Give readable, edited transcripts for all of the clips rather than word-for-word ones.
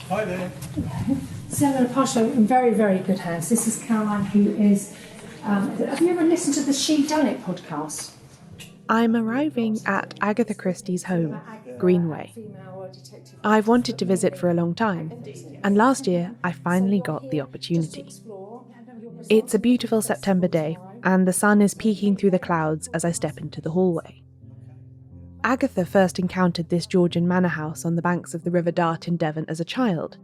Hi there. So I'm going to pass you in very, very good hands. This is Caroline, who is... have you ever listened to the Shedunnit podcast? I'm arriving at Agatha Christie's home, Greenway. I've wanted to visit for a long time, and last year I finally got the opportunity. It's a beautiful September day, and the sun is peeking through the clouds as I step into the hallway. Agatha first encountered this Georgian manor house on the banks of the River Dart in Devon as a child,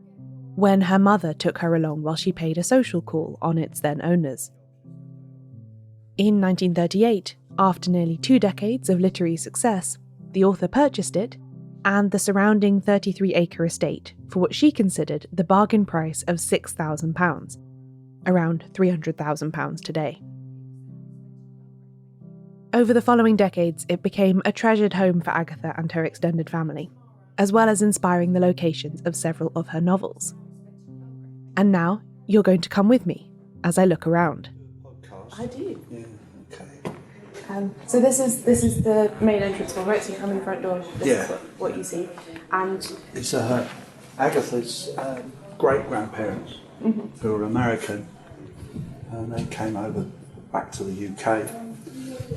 when her mother took her along while she paid a social call on its then owners. In 1938, after nearly 2 decades of literary success, the author purchased it and the surrounding 33-acre estate for what she considered the bargain price of £6,000, around £300,000 today. Over the following decades, it became a treasured home for Agatha and her extended family, as well as inspiring the locations of several of her novels. And now, you're going to come with me as I look around. I do. Yeah, okay. So this is the main entrance hall, right? So you come in the front door, this is what you see. And It's Agatha's great-grandparents who are American, and they came over back to the UK,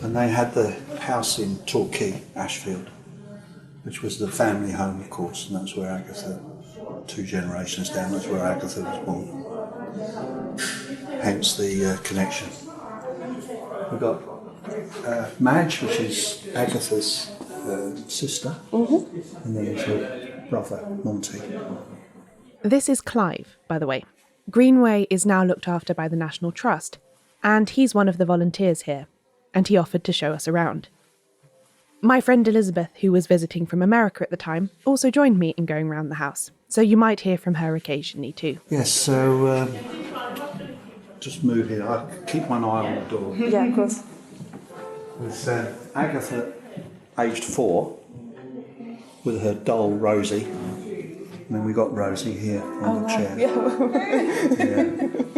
and they had the house in Torquay, Ashfield, which was the family home, of course, and that's where Agatha, 2 generations down, that's where Agatha was born. Hence the connection. We've got Madge, which is Agatha's sister, and then there's her brother, Monty. this is Clive, by the way. Greenway is now looked after by the National Trust, and he's one of the volunteers here, and he offered to show us around. My friend Elizabeth, who was visiting from America at the time, also joined me in going round the house, so you might hear from her occasionally too. Yes, so just move here. I keep one eye on the door. Yeah, of course. With Agatha, aged 4, with her doll Rosie. And then we got Rosie here on the chair.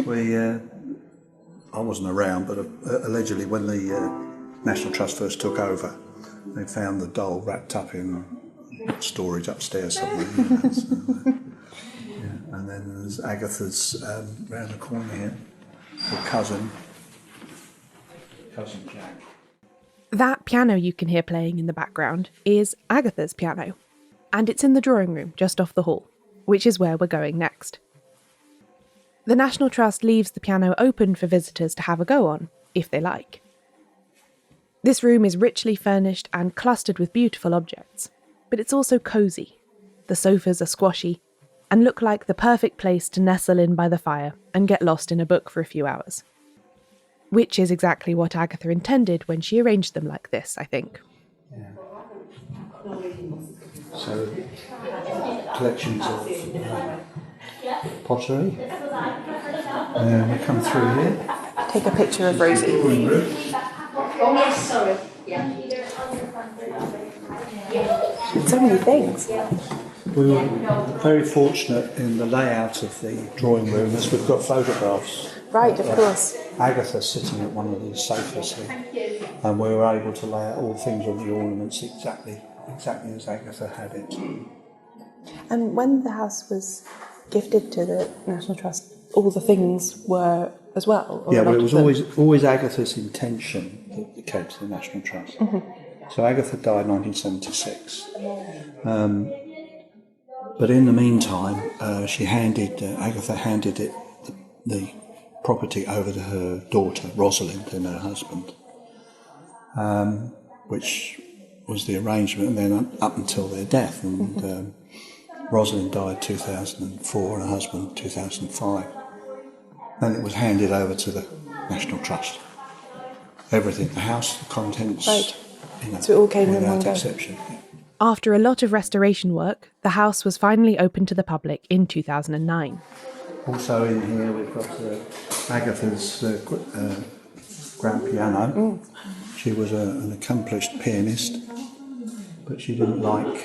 Yeah. I wasn't around, but allegedly when the National Trust first took over, they found the doll wrapped up in storage upstairs somewhere. And then there's Agatha's round the corner here, her cousin Jack. That piano you can hear playing in the background is Agatha's piano, and it's in the drawing room just off the hall, which is where we're going next. The National Trust leaves the piano open for visitors to have a go on, if they like. This room is richly furnished and clustered with beautiful objects, but it's also cosy. The sofas are squashy and look like the perfect place to nestle in by the fire and get lost in a book for a few hours. Which is exactly what Agatha intended when she arranged them like this, I think. Yeah. So, collections of pottery. We come through here. Take a picture of Rosie. So many things. We were very fortunate in the layout of the drawing room as we've got photographs. Right, of course. Agatha sitting at one of these sofas here, and we were able to lay out all the things on the ornaments exactly as Agatha had it. And when the house was gifted to the National Trust, all the things were as well? Yeah, well, it was always Agatha's intention that it came to the National Trust. So Agatha died in 1976. But in the meantime, Agatha handed the property over to her daughter, Rosalind, and her husband, which was the arrangement, and then up until their death. And Rosalind died 2004 and her husband 2005. Then it was handed over to the National Trust. Everything, the house, the contents, right. So it all came in one go. Exception. Yeah. After a lot of restoration work, the house was finally opened to the public in 2009. Also in here we've got Agatha's grand piano. She was an accomplished pianist, but she didn't like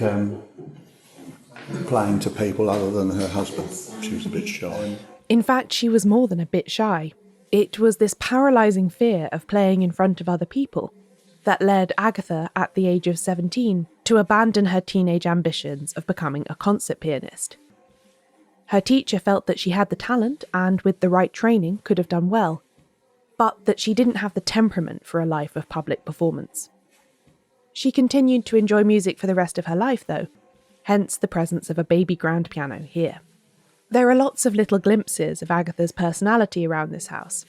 playing to people other than her husband. She was a bit shy. In fact, she was more than a bit shy. It was this paralysing fear of playing in front of other people that led Agatha, at the age of 17, to abandon her teenage ambitions of becoming a concert pianist. Her teacher felt that she had the talent and, with the right training, could have done well, but that she didn't have the temperament for a life of public performance. She continued to enjoy music for the rest of her life, though, hence the presence of a baby grand piano here. There are lots of little glimpses of Agatha's personality around this house.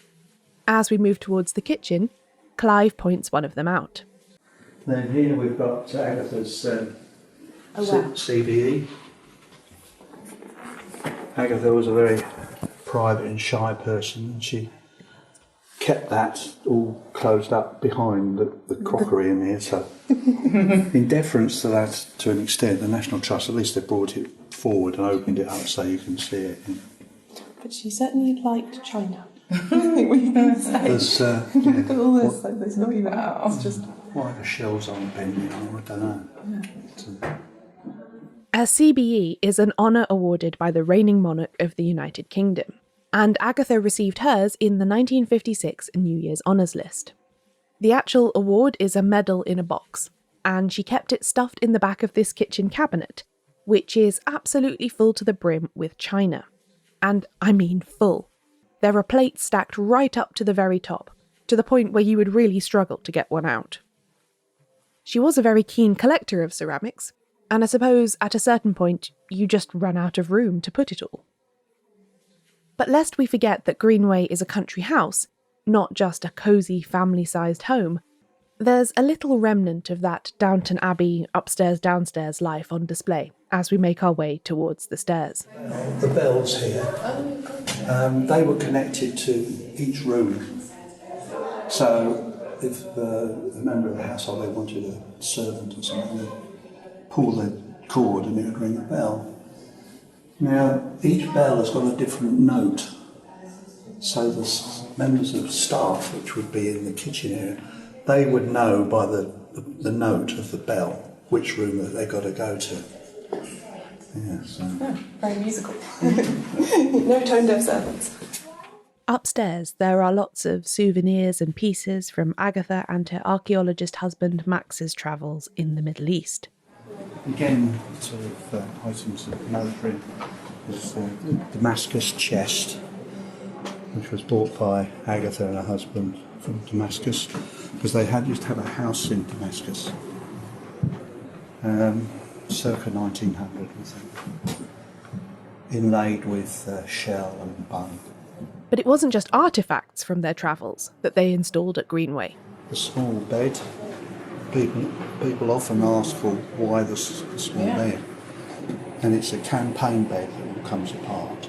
As we move towards the kitchen, Clive points one of them out. Then here we've got Agatha's CBE. Agatha was a very private and shy person, and she kept that all closed up behind the crockery in here. So, in deference to that, to an extent, the National Trust, at least they brought it forward and opened it up so you can see it. But she certainly liked China. I think we can say. There's, Look at all this, like, there's not even, it's just... Why the shells aren't bending, I don't know. Yeah. A CBE is an honour awarded by the reigning monarch of the United Kingdom, and Agatha received hers in the 1956 New Year's Honours List. The actual award is a medal in a box, and she kept it stuffed in the back of this kitchen cabinet, which is absolutely full to the brim with china. And I mean full. There are plates stacked right up to the very top, to the point where you would really struggle to get one out. She was a very keen collector of ceramics, and I suppose at a certain point you just run out of room to put it all. But lest we forget that Greenway is a country house, not just a cosy family-sized home, there's a little remnant of that Downton Abbey upstairs-downstairs life on display as we make our way towards the stairs. The bells here, they were connected to each room. So if a member of the household, they wanted a servant or something, they'd pull the cord and it would ring a bell. Now, each bell has got a different note. So the members of staff, which would be in the kitchen area, they would know by the note of the bell which room that they got to go to. Yeah, so. Oh, very musical. No tone-deaf servants. Upstairs, there are lots of souvenirs and pieces from Agatha and her archaeologist husband Max's travels in the Middle East. Again, sort of items of military. There's the Damascus chest, which was bought by Agatha and her husband from Damascus, because they used to have a house in Damascus, circa 1900, I think, inlaid with shell and bone. But it wasn't just artefacts from their travels that they installed at Greenway. The small bed. People often ask for why the small bed, and it's a campaign bed that all comes apart.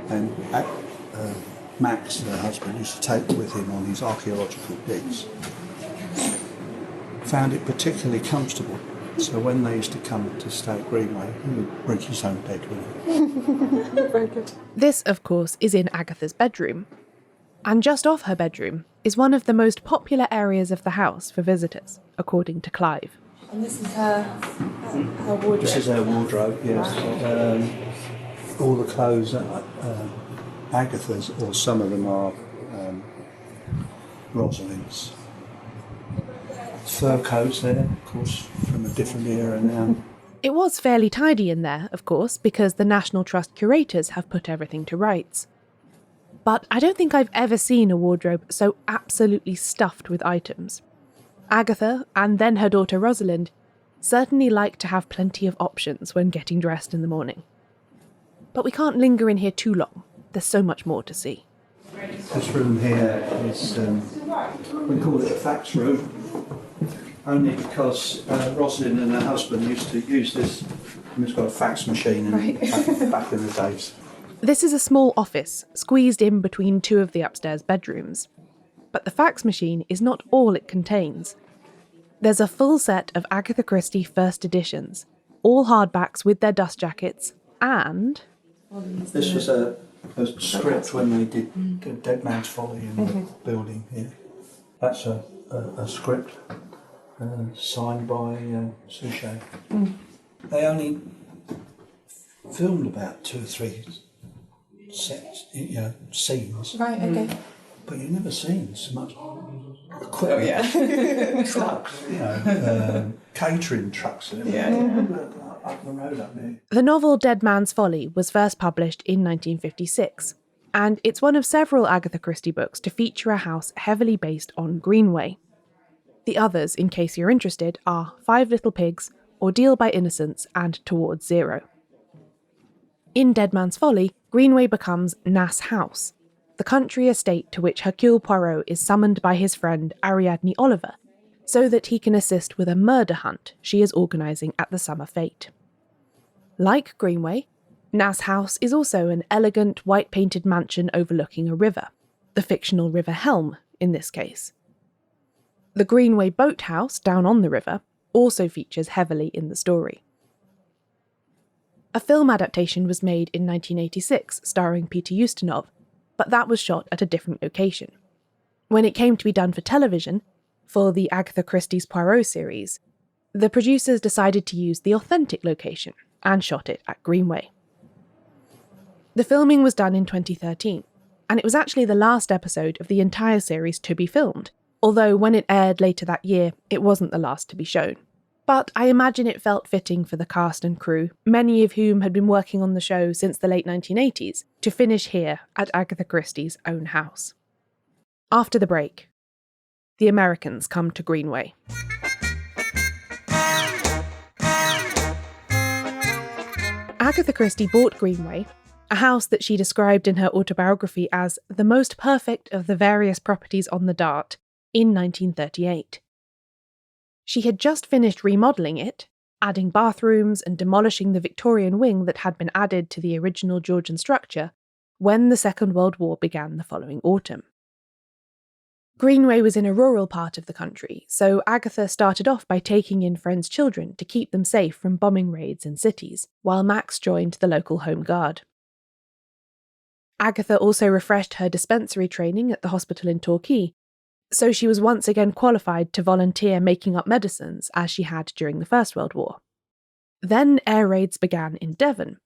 And Max, her husband, used to take it with him on his archaeological digs. Found it particularly comfortable, so when they used to come to stay at Greenway, he would bring his own bed with him. Very good. This, of course, is in Agatha's bedroom. And just off her bedroom is one of the most popular areas of the house for visitors, according to Clive. And this is her wardrobe. This is her wardrobe, yes. All the clothes, Agatha's, or some of them are Rosalind's. Fur coats there, of course, from a different era now. It was fairly tidy in there, of course, because the National Trust curators have put everything to rights. But I don't think I've ever seen a wardrobe so absolutely stuffed with items. Agatha, and then her daughter Rosalind, certainly like to have plenty of options when getting dressed in the morning. But we can't linger in here too long. There's so much more to see. This room here is, we call it a fax room, only because Rosalind and her husband used to use this, and it's got a fax machine back in the days. This is a small office, squeezed in between two of the upstairs bedrooms. But the fax machine is not all it contains. There's a full set of Agatha Christie first editions, all hardbacks with their dust jackets, and... This was a script when they did Dead Man's Folly in the building here. That's a script signed by Suchet. They only filmed about 2 or 3 scenes. Right, okay. But you've never seen so much equipment. Trucks, catering trucks and everything. up the road up there. The novel Dead Man's Folly was first published in 1956, and it's one of several Agatha Christie books to feature a house heavily based on Greenway. The others, in case you're interested, are Five Little Pigs, Ordeal by Innocence, and Towards Zero. In Dead Man's Folly, Greenway becomes Nass House, the country estate to which Hercule Poirot is summoned by his friend Ariadne Oliver, so that he can assist with a murder hunt she is organising at the Summer Fete. Like Greenway, Nass House is also an elegant white-painted mansion overlooking a river, the fictional River Helm in this case. The Greenway boathouse down on the river also features heavily in the story. A film adaptation was made in 1986 starring Peter Ustinov, but that was shot at a different location. When it came to be done for television, for the Agatha Christie's Poirot series, the producers decided to use the authentic location and shot it at Greenway. The filming was done in 2013, and it was actually the last episode of the entire series to be filmed, although when it aired later that year, it wasn't the last to be shown. But I imagine it felt fitting for the cast and crew, many of whom had been working on the show since the late 1980s, to finish here at Agatha Christie's own house. After the break, the Americans come to Greenway. Agatha Christie bought Greenway, a house that she described in her autobiography as the most perfect of the various properties on the Dart, in 1938. She had just finished remodelling it, adding bathrooms and demolishing the Victorian wing that had been added to the original Georgian structure, when the Second World War began the following autumn. Greenway was in a rural part of the country, so Agatha started off by taking in friends' children to keep them safe from bombing raids in cities, while Max joined the local Home Guard. Agatha also refreshed her dispensary training at the hospital in Torquay, so she was once again qualified to volunteer making up medicines as she had during the First World War. Then air raids began in Devon,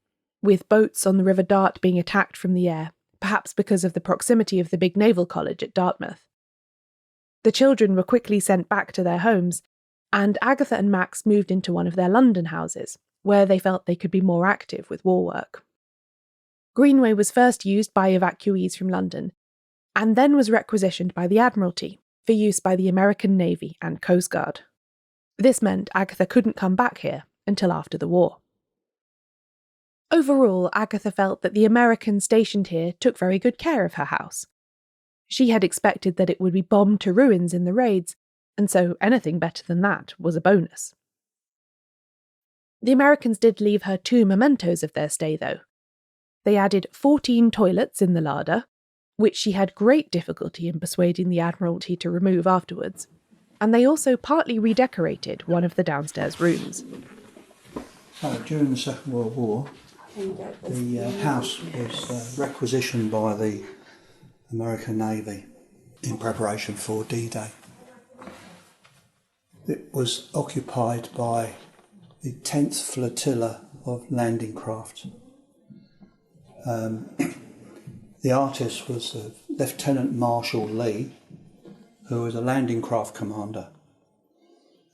with boats on the River Dart being attacked from the air, perhaps because of the proximity of the big naval college at Dartmouth. The children were quickly sent back to their homes, and Agatha and Max moved into one of their London houses, where they felt they could be more active with war work. Greenway was first used by evacuees from London, and then was requisitioned by the Admiralty for use by the American Navy and Coast Guard. This meant Agatha couldn't come back here until after the war. Overall, Agatha felt that the Americans stationed here took very good care of her house. She had expected that it would be bombed to ruins in the raids, and so anything better than that was a bonus. The Americans did leave her 2 mementos of their stay, though. They added 14 toilets in the larder, which she had great difficulty in persuading the Admiralty to remove afterwards, and they also partly redecorated one of the downstairs rooms. So, during the Second World War, the house was requisitioned by the American Navy in preparation for D-Day. It was occupied by the 10th Flotilla of landing craft. The artist was Lieutenant Marshal Lee, who was a landing craft commander.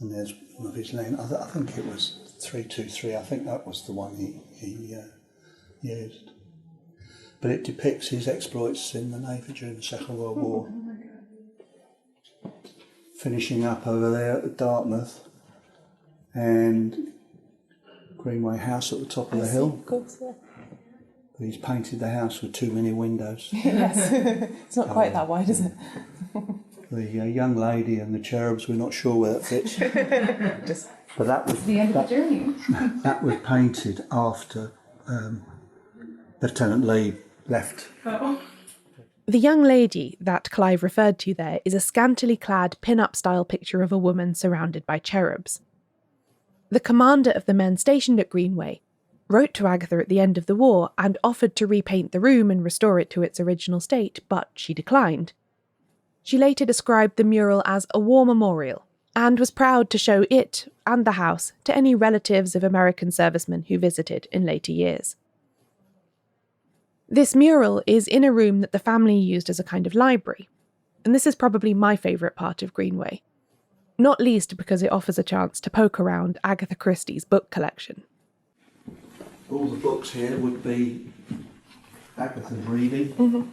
And there's one of his land. I think it was 323. I think that was the one he used. But it depicts his exploits in the Navy during the Second World War. Finishing up over there at Dartmouth and Greenway House at the top of the hill. Of course, yeah. But he's painted the house with too many windows. Yes, it's not quite that wide, is it? The young lady and the cherubs, we're not sure where that fits. But that was The end of the journey. that was painted after Lieutenant Lee left. The young lady that Clive referred to there is a scantily clad pin-up style picture of a woman surrounded by cherubs. The commander of the men stationed at Greenway wrote to Agatha at the end of the war and offered to repaint the room and restore it to its original state, but she declined. She later described the mural as a war memorial and was proud to show it and the house to any relatives of American servicemen who visited in later years. This mural is in a room that the family used as a kind of library, and this is probably my favourite part of Greenway, not least because it offers a chance to poke around Agatha Christie's book collection. all the books here would be Agatha's reading.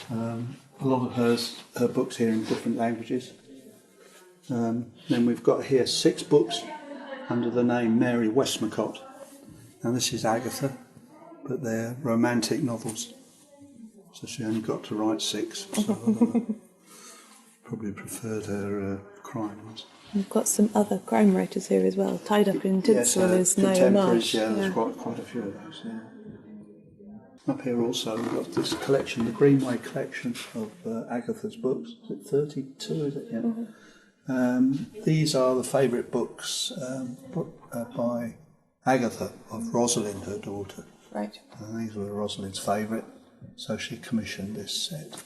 A lot of her books here in different languages. Then we've got here 6 books under the name Mary Westmacott. Now this is Agatha, but they're romantic novels. So she only got to write 6. So probably preferred her crime ones. We've got some other crime writers here as well. Tied up in tinsel is Naomi Marsh. Yeah, there's quite a few of those, yeah. Up here also we've got this collection, the Greenway collection of Agatha's books. Is it 32, is it? Yeah. These are the favourite books by Agatha of Rosalind, her daughter. Right. And these were Rosalind's favourite, so she commissioned this set.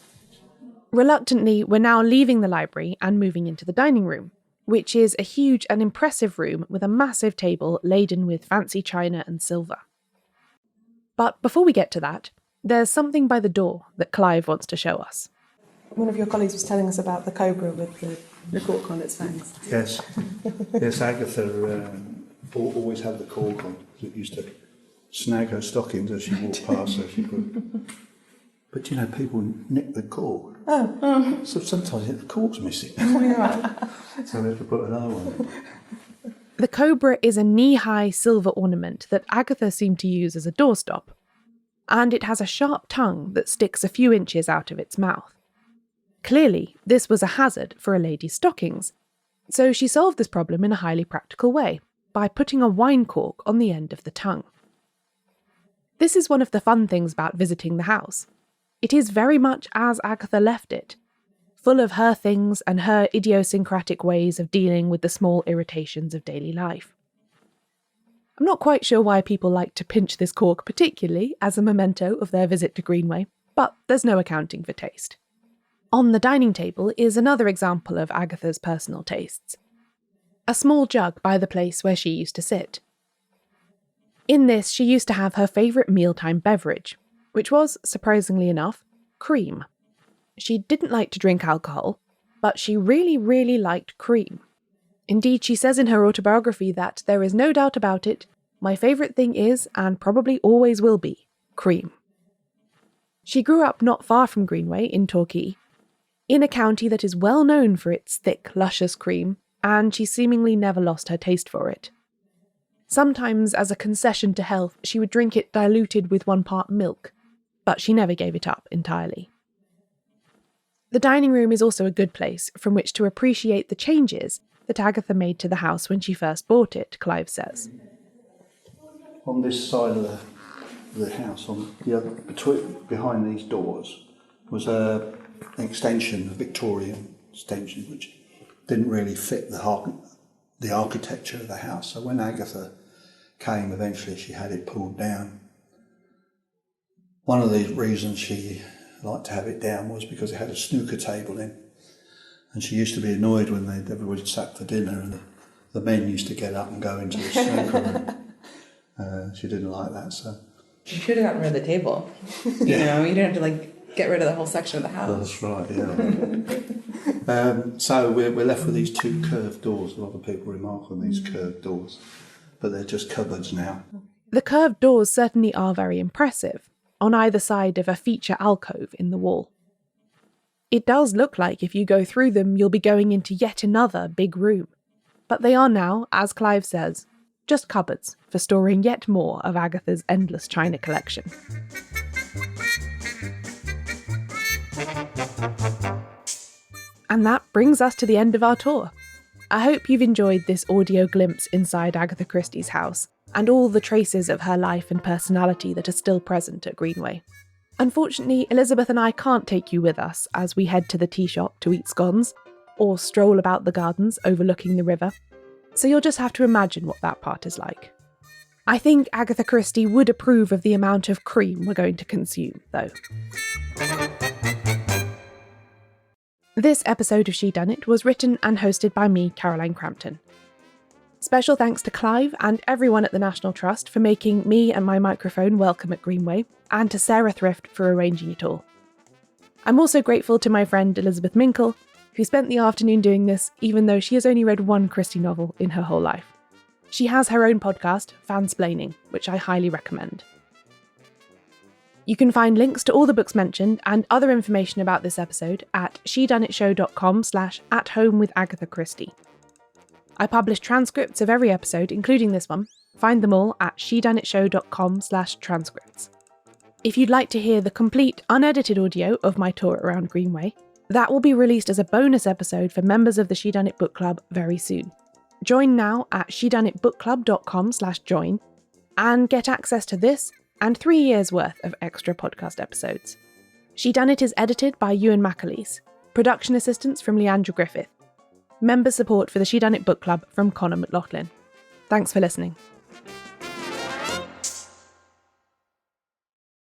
Reluctantly, we're now leaving the library and moving into the dining room, which is a huge and impressive room with a massive table laden with fancy china and silver. But before we get to that, there's something by the door that Clive wants to show us. One of your colleagues was telling us about the cobra with the cork on its fangs. Yes, yes. Agatha always had the cork on. It used to snag her stockings as she walked past, so she could. But you know, people nick the cork. So sometimes the cork's missing. So we have to put another one in. The cobra is a knee-high silver ornament that Agatha seemed to use as a doorstop, and it has a sharp tongue that sticks a few inches out of its mouth. Clearly, this was a hazard for a lady's stockings, so she solved this problem in a highly practical way, by putting a wine cork on the end of the tongue. This is one of the fun things about visiting the house. It is very much as Agatha left it, full of her things and her idiosyncratic ways of dealing with the small irritations of daily life. I'm not quite sure why people like to pinch this cork particularly as a memento of their visit to Greenway, but there's no accounting for taste. On the dining table is another example of Agatha's personal tastes. A small jug by the place where she used to sit. In this, she used to have her favourite mealtime beverage, which was, surprisingly enough, cream. She didn't like to drink alcohol, but she really, really liked cream. Indeed, she says in her autobiography that there is no doubt about it, my favourite thing is, and probably always will be, cream. She grew up not far from Greenway in Torquay, in a county that is well known for its thick, luscious cream, and she seemingly never lost her taste for it. Sometimes, as a concession to health, she would drink it diluted with 1 part milk, but she never gave it up entirely. The dining room is also a good place from which to appreciate the changes that Agatha made to the house when she first bought it, Clive says. On this side of the house, on the other, behind these doors, was an extension, a Victorian extension, which didn't really fit the architecture of the house. So when Agatha came, eventually she had it pulled down. One of the reasons she liked to have it down was because it had a snooker table in, and she used to be annoyed when everybody sat for dinner and the men used to get up and go into the snooker room. She didn't like that, so you should have gotten rid of the table. You know, you didn't have to get rid of the whole section of the house. That's right, yeah. So we're left with these 2 curved doors. A lot of people remark on these curved doors, but they're just cupboards now. The curved doors certainly are very impressive, on either side of a feature alcove in the wall. It does look like if you go through them you'll be going into yet another big room, but they are now, as Clive says, just cupboards for storing yet more of Agatha's endless china collection. And that brings us to the end of our tour. I hope you've enjoyed this audio glimpse inside Agatha Christie's house, and all the traces of her life and personality that are still present at Greenway. Unfortunately, Elizabeth and I can't take you with us as we head to the tea shop to eat scones, or stroll about the gardens overlooking the river, so you'll just have to imagine what that part is like. I think Agatha Christie would approve of the amount of cream we're going to consume, though. This episode of Shedunnit was written and hosted by me, Caroline Crampton. Special thanks to Clive and everyone at the National Trust for making me and my microphone welcome at Greenway, and to Sarah Thrift for arranging it all. I'm also grateful to my friend Elizabeth Minkel, who spent the afternoon doing this even though she has only read 1 Christie novel in her whole life. She has her own podcast, Fansplaining, which I highly recommend. You can find links to all the books mentioned and other information about this episode at shedunnitshow.com/@home-with-Agatha-Christie. I publish transcripts of every episode, including this one. Find them all at shedunnitshow.com/transcripts. If you'd like to hear the complete, unedited audio of my tour around Greenway, that will be released as a bonus episode for members of the Shedunnit Book Club very soon. Join now at shedunnitbookclub.com/join and get access to this and 3 years' worth of extra podcast episodes. Shedunnit is edited by Euan MacAleece, production assistance from Leandra Griffith, member support for the Shedunnit Book Club from Connor McLoughlin. Thanks for listening.